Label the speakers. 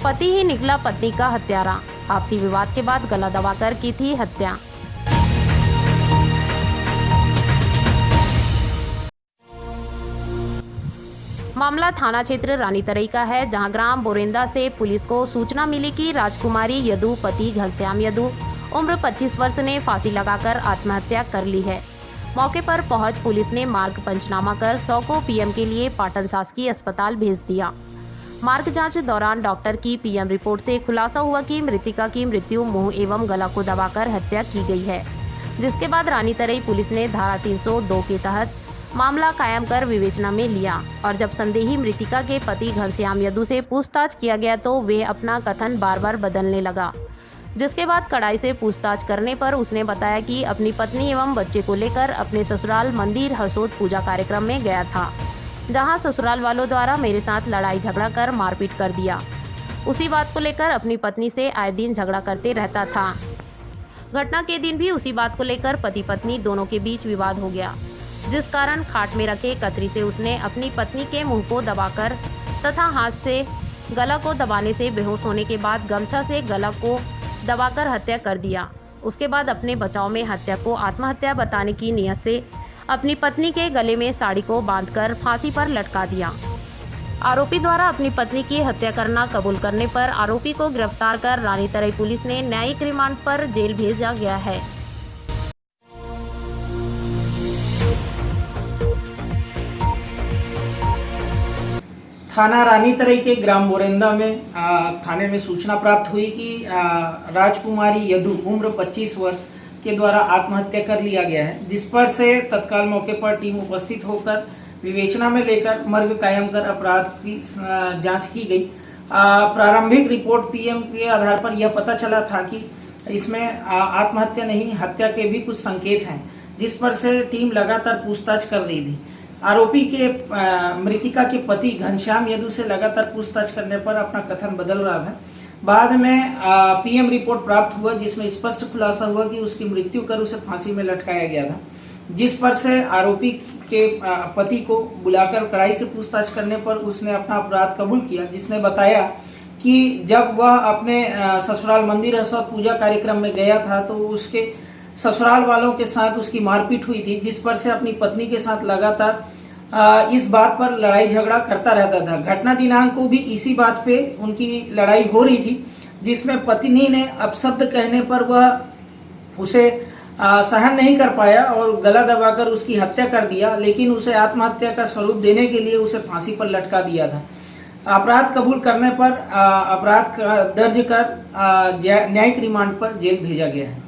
Speaker 1: पति ही निकला पत्नी का हत्यारा। आपसी विवाद के बाद गला दबाकर की थी हत्या। मामला थाना क्षेत्र रानीतरई का है, जहां ग्राम बोरेंदा से पुलिस को सूचना मिली कि राजकुमारी यदु पति घनश्याम यदु उम्र 25 वर्ष ने फांसी लगाकर आत्महत्या कर ली है। मौके पर पहुंच पुलिस ने मार्ग पंचनामा कर 100 को पीएम के लिए पाटन शासकीय अस्पताल भेज दिया। मार्ग जांच दौरान डॉक्टर की पीएम रिपोर्ट से खुलासा हुआ कि मृतिका की मृत्यु मुंह एवं गला को दबाकर हत्या की गई है, जिसके बाद रानीतरई पुलिस ने धारा 302 के तहत मामला कायम कर विवेचना में लिया। और जब संदेही मृतिका के पति घनश्याम यदु से पूछताछ किया गया तो वे अपना कथन बार बार बदलने लगा, जिसके बाद कड़ाई से पूछताछ करने पर उसने बताया कि अपनी पत्नी एवं बच्चे को लेकर अपने ससुराल मंदिर हसोद पूजा कार्यक्रम में गया था, जहां ससुराल वालों द्वारा मेरे साथ लड़ाई झगड़ा कर मारपीट कर दिया। उसी बात को लेकर अपनी पत्नी से आए दिन झगड़ा करते रहता था। घटना के दिन भी उसी बात को लेकर पति पत्नी दोनों के बीच विवाद हो गया, जिस कारण खाट में रखे कतरी से उसने अपनी पत्नी के मुंह को दबाकर तथा हाथ से गला को दबाने से बेहोश होने के बाद गमछा से गला को दबाकर हत्या कर दिया। उसके बाद अपने बचाव में हत्या को आत्महत्या बताने की नीयत से अपनी पत्नी के गले में साड़ी को बांधकर फांसी पर लटका दिया। आरोपी द्वारा अपनी पत्नी की हत्या करना कबूल करने पर आरोपी को गिरफ्तार कर रानीतरई पुलिस ने न्यायिक रिमांड पर जेल भेजा गया है।
Speaker 2: थाना रानीतरई के ग्राम बोरेंदा में थाने में सूचना प्राप्त हुई कि राजकुमारी यदु उम्र 25 वर्ष के द्वारा आत्महत्या कर लिया गया है, जिस पर से तत्काल मौके पर टीम उपस्थित होकर विवेचना में लेकर मर्ग कायम कर अपराध की जांच की गई। प्रारंभिक रिपोर्ट पीएम के आधार पर यह पता चला था कि इसमें आत्महत्या नहीं हत्या के भी कुछ संकेत हैं, जिस पर से टीम लगातार पूछताछ कर रही थी। आरोपी के मृतिका के पति घनश्याम यदु से लगातार पूछताछ करने पर अपना कथन बदल रहा था। बाद में पीएम रिपोर्ट प्राप्त हुआ, जिसमें स्पष्ट खुलासा हुआ कि उसकी मृत्यु कर उसे फांसी में लटकाया गया था, जिस पर से आरोपी के पति को बुलाकर कड़ाई से पूछताछ करने पर उसने अपना अपराध कबूल किया, जिसने बताया कि जब वह अपने ससुराल मंदिर हसोद पूजा कार्यक्रम में गया था तो उसके ससुराल वालों के साथ उसकी मारपीट हुई थी, जिस पर से अपनी पत्नी के साथ लगातार इस बात पर लड़ाई झगड़ा करता रहता था। घटना दिनांक को भी इसी बात पे उनकी लड़ाई हो रही थी, जिसमें पत्नी ने अपशब्द कहने पर वह उसे सहन नहीं कर पाया और गला दबाकर उसकी हत्या कर दिया, लेकिन उसे आत्महत्या का स्वरूप देने के लिए उसे फांसी पर लटका दिया था। अपराध कबूल करने पर अपराध दर्ज कर न्यायिक रिमांड पर जेल भेजा गया है।